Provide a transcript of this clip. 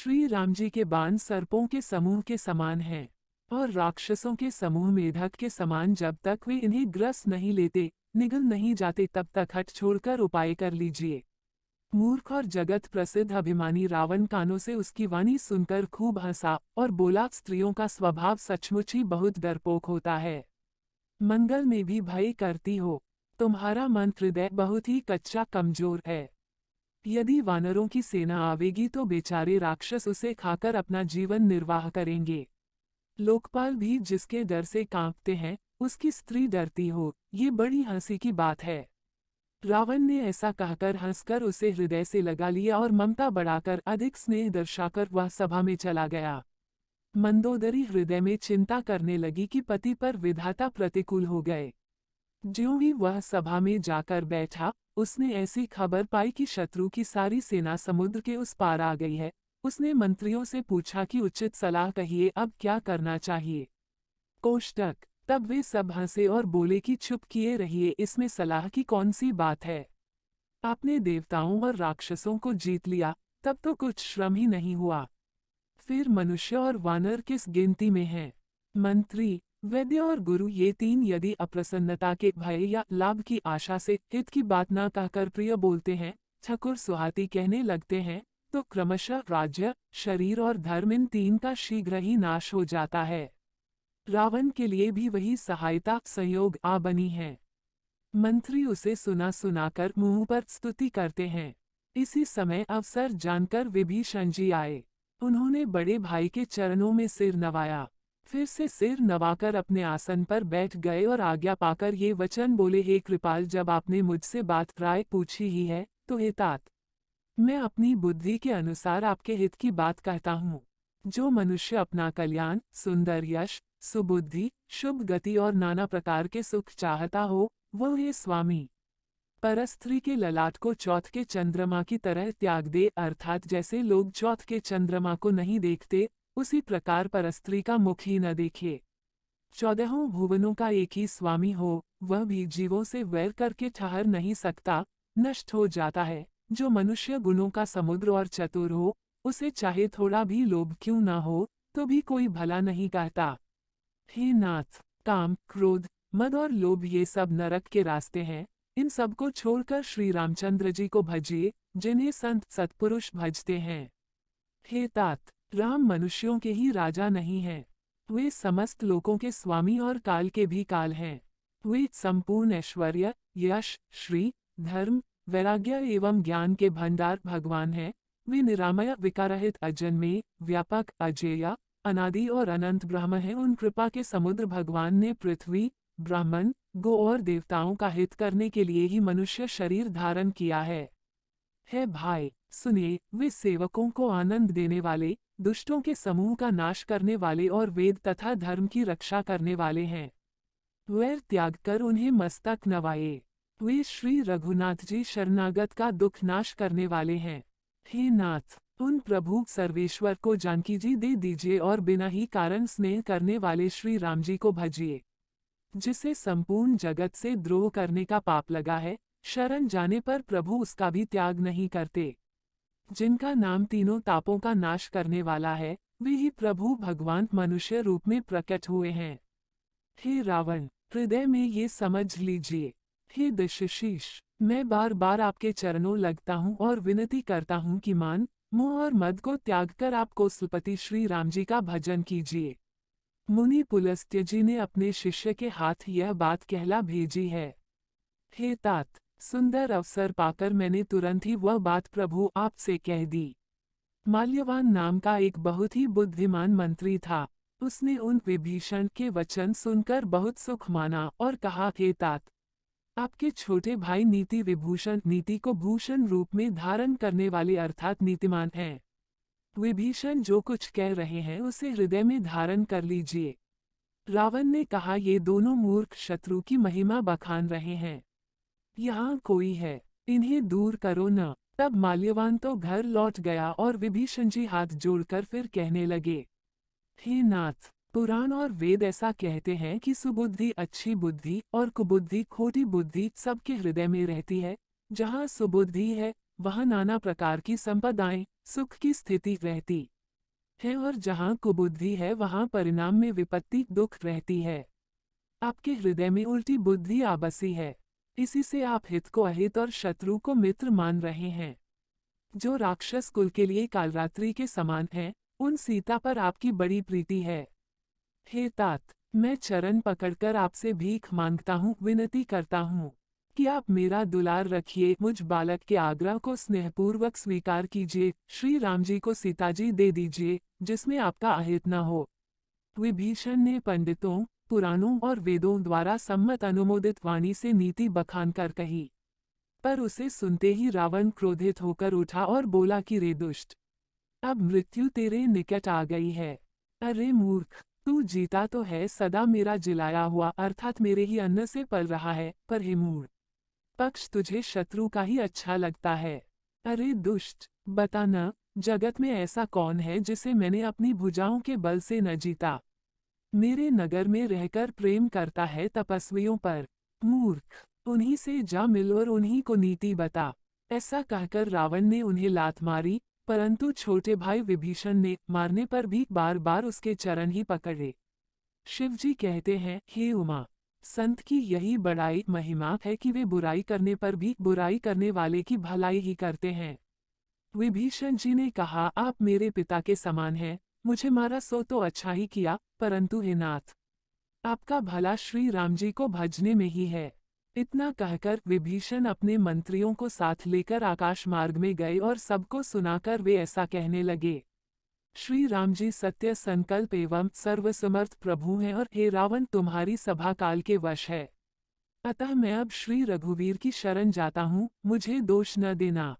श्री राम जी के बाण सर्पों के समूह के समान हैं और राक्षसों के समूह मेढक के समान। जब तक वे इन्हें ग्रस नहीं लेते, निगल नहीं जाते, तब तक हट छोड़कर उपाय कर लीजिए। मूर्ख और जगत प्रसिद्ध अभिमानी रावण कानों से उसकी वाणी सुनकर खूब हंसा और बोला, स्त्रियों का स्वभाव सचमुच ही बहुत डरपोक होता है। मंगल में भी भय करती हो। तुम्हारा मन हृदय बहुत ही कच्चा कमजोर है। यदि वानरों की सेना आवेगी तो बेचारे राक्षस उसे खाकर अपना जीवन निर्वाह करेंगे। लोकपाल भी जिसके डर से कांपते हैं, उसकी स्त्री डरती हो, ये बड़ी हंसी की बात है। रावण ने ऐसा कहकर हंसकर उसे हृदय से लगा लिया और ममता बढ़ाकर अधिक स्नेह दर्शाकर वह सभा में चला गया। मंदोदरी हृदय में चिंता करने लगी कि पति पर विधाता प्रतिकूल हो गए। ज्यों ही वह सभा में जाकर बैठा, उसने ऐसी खबर पाई कि शत्रु की सारी सेना समुद्र के उस पार आ गई है। उसने मंत्रियों से पूछा कि उचित सलाह कहिए, अब क्या करना चाहिए। कोष्टक। तब वे सब हंसे और बोले कि चुप किए रहिए, इसमें सलाह की कौन सी बात है। आपने देवताओं और राक्षसों को जीत लिया, तब तो कुछ श्रम ही नहीं हुआ। फिर मनुष्य और वानर किस गिनती में हैं। मंत्री, वैद्य और गुरु ये तीन यदि अप्रसन्नता के भय या लाभ की आशा से हित की बात न कहकर प्रिय बोलते हैं, ठकुर सुहाती कहने लगते हैं, तो क्रमशः राज्य, शरीर और धर्म इन तीन का शीघ्र ही नाश हो जाता है। रावण के लिए भी वही सहायता संयोग आ बनी है। मंत्री उसे सुना सुनाकर मुंह पर स्तुति करते हैं। इसी समय अवसर जानकर विभीषण जी आए। उन्होंने बड़े भाई के चरणों में सिर नवाया, फिर से सिर नवाकर अपने आसन पर बैठ गए और आज्ञा पाकर ये वचन बोले, हे कृपाल, जब आपने मुझसे बात राय पूछी ही है तो हे तात, मैं अपनी बुद्धि के अनुसार आपके हित की बात कहता हूँ। जो मनुष्य अपना कल्याण, सुंदर यश, सुबुद्धि, शुभ गति और नाना प्रकार के सुख चाहता हो, वह हे स्वामी परस्त्री के ललाट को चौथ के चंद्रमा की तरह त्याग दे, अर्थात जैसे लोग चौथ के चंद्रमा को नहीं देखते, उसी प्रकार परस्त्री का मुख ही न देखे। 14 भुवनों का एक ही स्वामी हो, वह भी जीवों से वैर करके ठहर नहीं सकता, नष्ट हो जाता है। जो मनुष्य गुणों का समुद्र और चतुर हो, उसे चाहे थोड़ा भी लोभ क्यों ना हो, तो भी कोई भला नहीं कहता। हे नाथ, काम, क्रोध, मद और लोभ ये सब नरक के रास्ते हैं। इन सब को छोड़कर श्री रामचंद्र जी को भजिए, जिन्हें संत सत्पुरुष भजते हैं। हे तात, राम मनुष्यों के ही राजा नहीं हैं, वे समस्त लोकों के स्वामी और काल के भी काल हैं। वे संपूर्ण ऐश्वर्य, यश, श्री, धर्म, वैराग्य एवं ज्ञान के भंडार भगवान हैं। वे निरामय, विकाररहित, अजन्मे, व्यापक, अजेय, अनादि और अनंत ब्रह्म हैं। उन कृपा के समुद्र भगवान ने पृथ्वी, ब्राह्मण, गो और देवताओं का हित करने के लिए ही मनुष्य शरीर धारण किया है भाई, सुनिए, वे सेवकों को आनंद देने वाले, दुष्टों के समूह का नाश करने वाले और वेद तथा धर्म की रक्षा करने वाले हैं। वैर त्याग कर उन्हें मस्तक नवाए। वे श्री रघुनाथ जी शरणागत का दुख नाश करने वाले हैं। हे नाथ, उन प्रभु सर्वेश्वर को जानकी जी दे दीजिए और बिना ही कारण स्नेह करने वाले श्री राम जी को भजिए। जिसे संपूर्ण जगत से द्रोह करने का पाप लगा है, शरण जाने पर प्रभु उसका भी त्याग नहीं करते। जिनका नाम तीनों तापों का नाश करने वाला है, वे ही प्रभु भगवान मनुष्य रूप में प्रकट हुए हैं। हे रावण, हृदय में ये समझ लीजिए। हे दशशीष, मैं बार बार आपके चरणों लगता हूँ और विनती करता हूँ कि मान, मोह और मद को त्याग कर आप कौसलपति श्री राम जी का भजन कीजिए। मुनि पुलस्त्य जी ने अपने शिष्य के हाथ यह बात कहला भेजी है। हे तात, सुंदर अवसर पाकर मैंने तुरंत ही वह बात प्रभु आपसे कह दी। माल्यवान नाम का एक बहुत ही बुद्धिमान मंत्री था। उसने उन विभीषण के वचन सुनकर बहुत सुख माना और कहा, हे तात, आपके छोटे भाई नीति विभूषण, नीति को भूषण रूप में धारण करने वाले अर्थात नीतिमान हैं। विभीषण जो कुछ कह रहे हैं उसे हृदय में धारण कर लीजिए। रावण ने कहा, ये दोनों मूर्ख शत्रु की महिमा बखान रहे हैं। यहाँ कोई है, इन्हें दूर करो न। तब माल्यवान तो घर लौट गया और विभीषण जी हाथ जोड़कर फिर कहने लगे, हे नाथ, पुराण और वेद ऐसा कहते हैं कि सुबुद्धि अच्छी बुद्धि और कुबुद्धि खोटी बुद्धि सबके हृदय में रहती है। जहाँ सुबुद्धि है, वहाँ नाना प्रकार की संपदाएं, सुख की स्थिति रहती है और जहाँ कुबुद्धि है वहाँ परिणाम में विपत्ति दुख रहती है। आपके हृदय में उल्टी बुद्धि आ बसी है। इसी से आप हित को अहित और शत्रु को मित्र मान रहे हैं। जो राक्षस कुल के लिए कालरात्रि के समान है, उन सीता पर आपकी बड़ी प्रीति है। हे तात, मैं चरण पकड़कर आपसे भीख मांगता हूँ, विनती करता हूँ कि आप मेरा दुलार रखिए, मुझ बालक के आग्रह को स्नेहपूर्वक स्वीकार कीजिए, श्री राम जी को सीता जी दे दीजिए, जिसमें आपका अहित न हो। विभीषण ने पंडितों, पुराणों और वेदों द्वारा सम्मत अनुमोदित वाणी से नीति बखान कर कही, पर उसे सुनते ही रावण क्रोधित होकर उठा और बोला कि रे दुष्ट, अब मृत्यु तेरे निकट आ गई है। अरे मूर्ख, तू जीता तो है सदा मेरा जिलाया हुआ, अर्थात मेरे ही अन्न से पल रहा है, पर हे मूढ़, पक्ष तुझे शत्रु का ही अच्छा लगता है। अरे दुष्ट, बता न, जगत में ऐसा कौन है जिसे मैंने अपनी भुजाओं के बल से न जीता। मेरे नगर में रहकर प्रेम करता है तपस्वियों पर। मूर्ख, उन्हीं से जा मिल और उन्हीं को नीति बता। ऐसा कहकर रावण ने उन्हें लात मारी, परंतु छोटे भाई विभीषण ने मारने पर भी बार बार उसके चरण ही पकड़े। शिवजी कहते हैं, हे उमा, संत की यही बड़ाई महिमा है कि वे बुराई करने पर भी बुराई करने वाले की भलाई ही करते हैं। विभीषण जी ने कहा, आप मेरे पिता के समान हैं, मुझे मारा सो तो अच्छा ही किया, परंतु हे नाथ, आपका भला श्री राम जी को भजने में ही है। इतना कहकर विभीषण अपने मंत्रियों को साथ लेकर आकाश मार्ग में गए और सबको सुनाकर वे ऐसा कहने लगे, श्री राम जी सत्य संकल्प एवं सर्वसमर्थ प्रभु हैं और हे रावण तुम्हारी सभा काल के वश है। अतः मैं अब श्री रघुवीर की शरण जाता हूँ, मुझे दोष न देना।